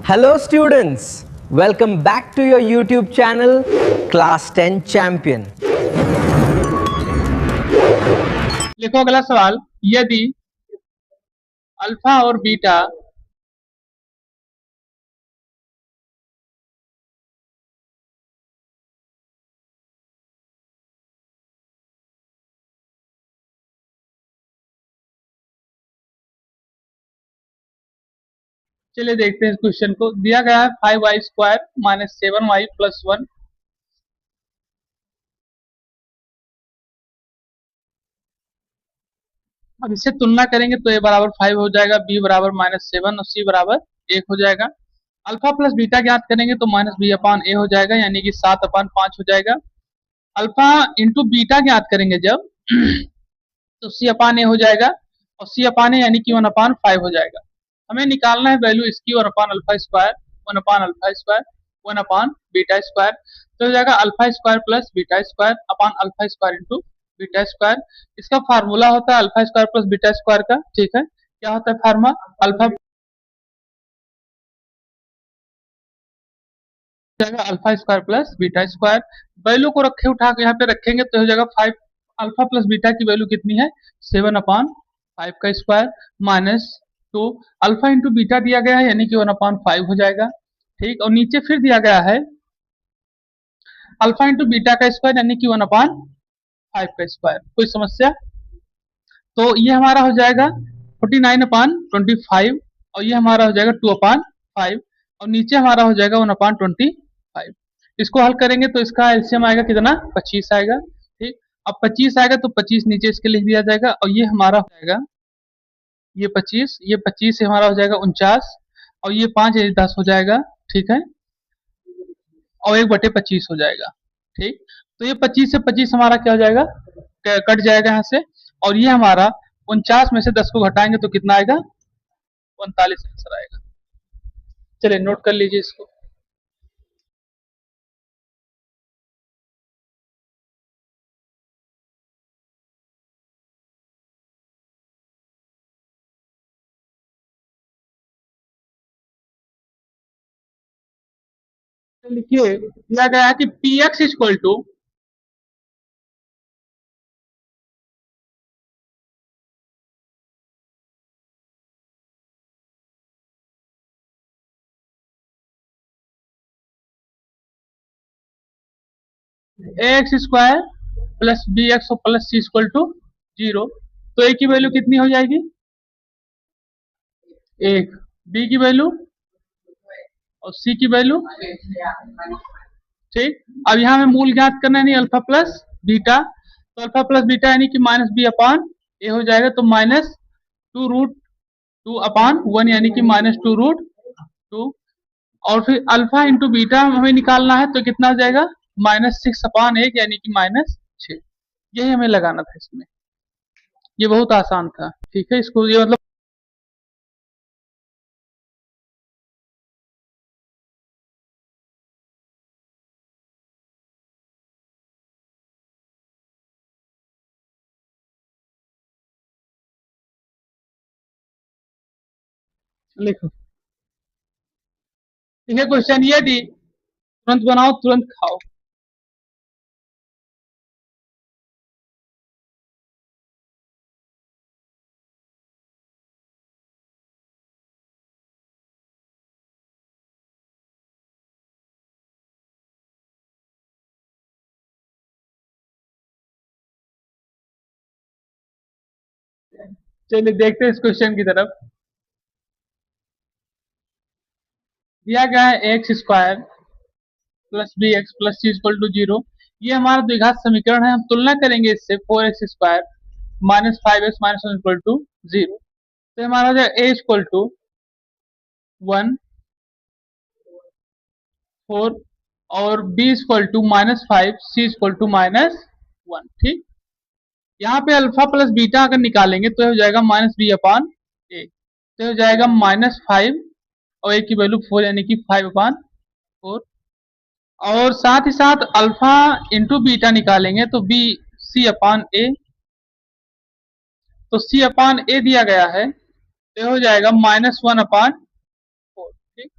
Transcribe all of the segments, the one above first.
Hello students, welcome back to your YouTube channel Class 10 Champion. लिखो अगला सवाल। यदि अल्फा और बीटा चलिए देखते हैं इस क्वेश्चन को। दिया गया है 5y² माइनस 7y प्लस 1। अब इससे तुलना करेंगे तो a बराबर 5 हो जाएगा, b बराबर -7 और c बराबर 1 हो जाएगा। अल्फा प्लस बीटा ज्ञात करेंगे तो -b/a हो जाएगा, यानी कि 7/5 हो जाएगा। अल्फा इंटू बीटा ज्ञात करेंगे जब तो c/a हो जाएगा और c/a यानी कि 1/5 हो जाएगा। हमें निकालना है वैल्यू इसकी 1/α², 1/α², 1/β², तो हो जाएगा α² प्लस β² अपान α² इंटू β²। इसका फार्मूला होता है α² प्लस β² का। ठीक है, क्या होता है फार्मूला? अल्फा जाएगा α² प्लस β²। वैल्यू को रखे उठा के यहाँ पे रखेंगे तो हो जाएगा 5। अल्फा प्लस बीटा की वैल्यू कितनी है? 7/5 माइनस 2। अल्फा इंटू बीटा दिया गया है यानी कि 1/5 हो जाएगा। ठीक, और नीचे फिर दिया गया है अल्फा इंटू बीटा का स्क्वायर यानी कि 1/5 का स्क्वायर। कोई समस्या? तो ये हमारा हो जाएगा 49/25 और ये हमारा हो जाएगा 2/5 और नीचे हमारा हो जाएगा 1/25। इसको हल करेंगे तो इसका एलसीएम आएगा कितना? 25 आएगा। ठीक, अब 25 आएगा तो 25 नीचे इसके लिख दिया जाएगा और ये हमारा हो जाएगा ये 25 से हमारा हो जाएगा 49 और ये 5 10 हो जाएगा। ठीक है, और 1/25 हो जाएगा। ठीक, तो ये 25 से 25 हमारा क्या हो जाएगा? कट जाएगा यहाँ से, और ये हमारा 49 में से 10 को घटाएंगे तो कितना आएगा? 39 आंसर आएगा। चलिए नोट कर लीजिए इसको। लिखिए, दिया गया है कि px equal to ax² plus bx और प्लस c इक्वल टू 0। तो a की वैल्यू कितनी हो जाएगी? 1, b की वैल्यू और c की वैल्यू। ठीक, अब यहाँ में मूल ज्ञात करना है, नहीं अल्फा प्लस बीटा, तो अल्फा प्लस बीटा यानी कि -b/a हो जाएगा, तो -2√2/1 यानी कि -2√2। और फिर अल्फा इंटू बीटा हमें निकालना है तो कितना हो जाएगा? -6/1 यानी कि -6। यही हमें लगाना था इसमें। ये बहुत आसान था। ठीक है, इसको ये मतलब लिखो। ठीक है, क्वेश्चन ये दी, तुरंत बनाओ तुरंत खाओ। चलिए देखते हैं इस क्वेश्चन की तरफ। दिया गया है ax² plus bx plus c equal to 0। ये हमारा द्विघात समीकरण है। हम तुलना करेंगे इससे 4x² minus 5x minus 1 equal to 0। तो हमारा हो जाएगा a इक्वल टू 1 4 और b equal to -5, c equal to -1। ठीक, यहाँ पे अल्फा प्लस बीटा अगर निकालेंगे तो हो जाएगा -b/a, तो हो जाएगा -5 और a की वैल्यू 4 यानी कि 5/4। और साथ ही साथ अल्फा इंटू बीटा निकालेंगे तो c/a, तो c/a दिया गया है तो हो जाएगा -1/4। ठीक,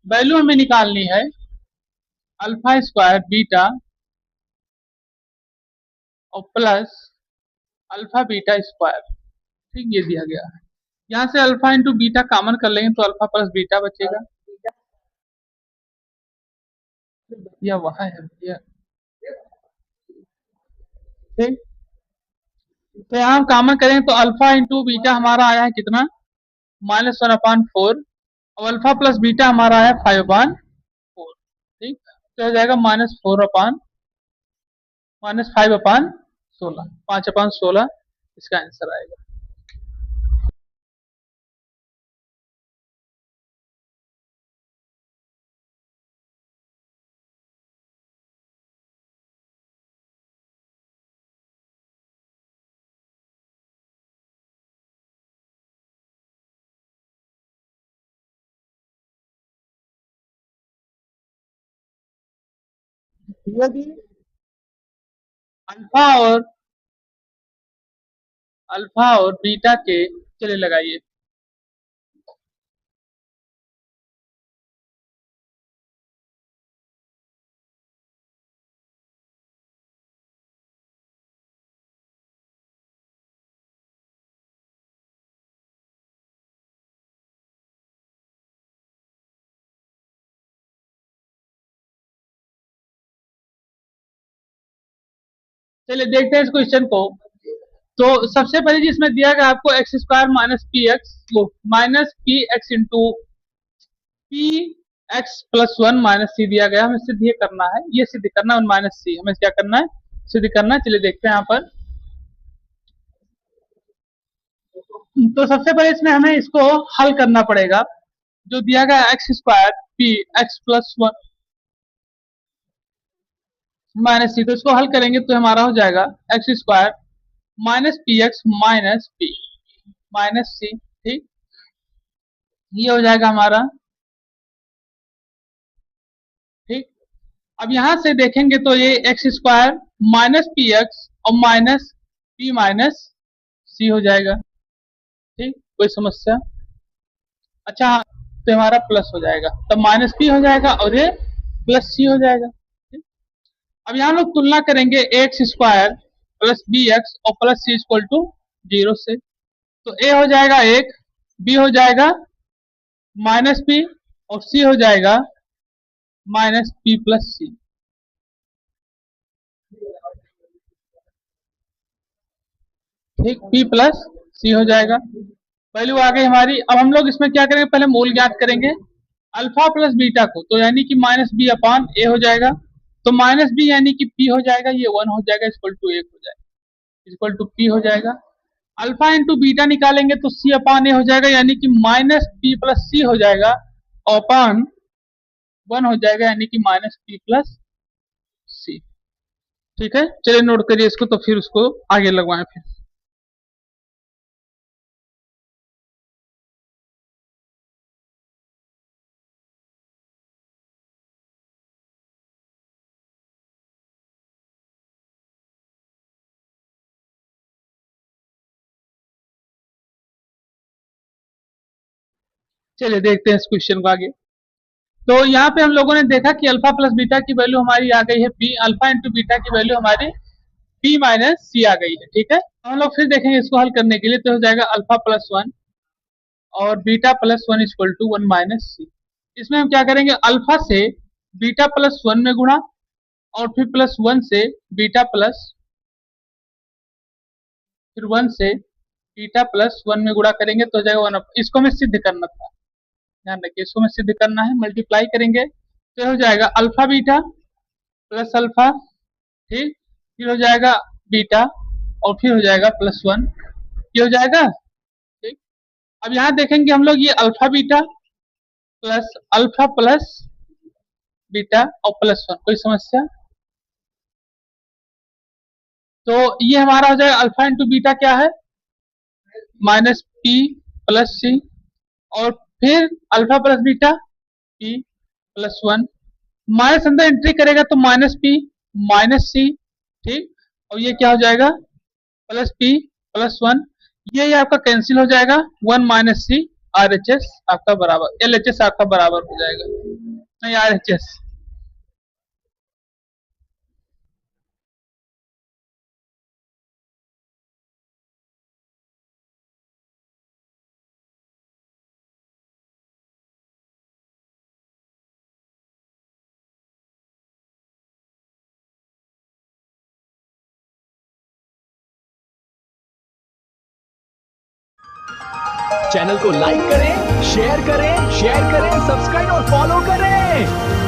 वैल्यू हमें निकालनी है अल्फा स्क्वायर बीटा और प्लस अल्फा बीटा स्क्वायर। ठीक, ये दिया गया है। यहाँ से अल्फा इंटू बीटा कॉमन कर लेंगे तो अल्फा प्लस बीटा बचेगा। यह वह है भैया। ठीक, तो यहाँ हम कॉमन करेंगे तो अल्फा इंटू बीटा हमारा आया है कितना, -1/4 और अल्फा प्लस बीटा हमारा आया 5/4। ठीक, तो हो जाएगा -5/16, 5/16 इसका आंसर आएगा। यदि अल्फा और बीटा के, चलिए लगाइए, चलिए देखते हैं इस क्वेश्चन को। तो सबसे पहले जिसमें दिया गया आपको x square minus p x, वो minus p x into p x plus 1 minus C दिया गया। हमें सिद्ध ये करना है, ये सिद्ध करना है माइनस सी, हमें क्या करना है, सिद्ध करना है। चलिए देखते हैं यहाँ पर। तो सबसे पहले इसमें हमें इसको हल करना पड़ेगा। जो दिया गया x square p x plus 1 minus C, तो इसको हल करेंगे तो हमारा हो जाएगा x square minus p x minus p minus C. ठीक, ये हो जाएगा हमारा। ठीक, अब यहां से देखेंगे तो ये x square minus p x और माइनस पी माइनस सी हो जाएगा। ठीक, कोई समस्या? अच्छा हाँ, तो हमारा प्लस हो जाएगा, तब माइनस पी हो जाएगा और ये प्लस सी हो जाएगा। ठीक? अब यहाँ लोग तुलना करेंगे X square plus B X और प्लस सी इक्वल टू 0 से। तो ए हो जाएगा 1, बी हो जाएगा माइनस पी और सी हो जाएगा माइनस पी प्लस सी। ठीक, पी प्लस सी हो जाएगा। वैल्यू आ गई हमारी। अब हम लोग इसमें क्या करेंगे, पहले मूल ज्ञात करेंगे अल्फा प्लस बीटा को, तो यानी कि माइनस बी अपान ए हो जाएगा। तो माइनस बी यानी कि पी हो जाएगा, ये 1 हो जाएगा, इक्वल टू 1 हो जाएगा, इक्वल टू पी हो जाएगा। अल्फा इंटू बीटा निकालेंगे तो सी अपान ए हो जाएगा, यानी कि माइनस पी प्लस सी हो जाएगा, अपान 1 हो जाएगा, यानी कि माइनस पी प्लस सी। ठीक है, चलिए नोट करिए इसको, तो फिर उसको आगे लगवाएं फिर। चलिए देखते हैं इस क्वेश्चन को आगे। तो यहाँ पे हम लोगों ने देखा कि अल्फा प्लस बीटा की वैल्यू हमारी आ गई है पी, अल्फा इंटू बीटा की वैल्यू हमारी पी माइनस सी आ गई है। ठीक है, हम लोग फिर देखेंगे इसको हल करने के लिए, तो हो जाएगा अल्फा प्लस 1 और beta plus 1 equal to 1 minus C. इसमें हम क्या करेंगे, अल्फा से बीटा प्लस 1 में गुणा और फिर प्लस 1 से बीटा प्लस, फिर 1 से बीटा प्लस 1 में गुणा करेंगे तो हो जाएगा 1। इसको हमें सिद्ध करना था, ध्यान रखिए, इसको हमें सिद्ध करना है, मल्टीप्लाई करेंगे तो हो जाएगा अल्फा बीटा प्लस अल्फा। ठीक, फिर हो जाएगा बीटा और फिर हो जाएगा प्लस 1, ये हो जाएगा। ठीक, अब यहां देखेंगे हम लोग ये अल्फा प्लस बीटा और प्लस 1, कोई समस्या? तो ये हमारा हो जाएगा अल्फा इंटू बीटा क्या है, माइनस पी प्लस सी, और फिर alpha plus beta P plus 1, minus अंदर एंट्री करेगा तो माइनस पी माइनस सी। ठीक, और ये क्या हो जाएगा, प्लस पी प्लस 1, ये आपका कैंसिल हो जाएगा, 1 माइनस सी RHS आपका बराबर LHS आपका बराबर हो जाएगा, नहीं RHS। चैनल को लाइक करें, शेयर करें, सब्सक्राइब और फॉलो करें।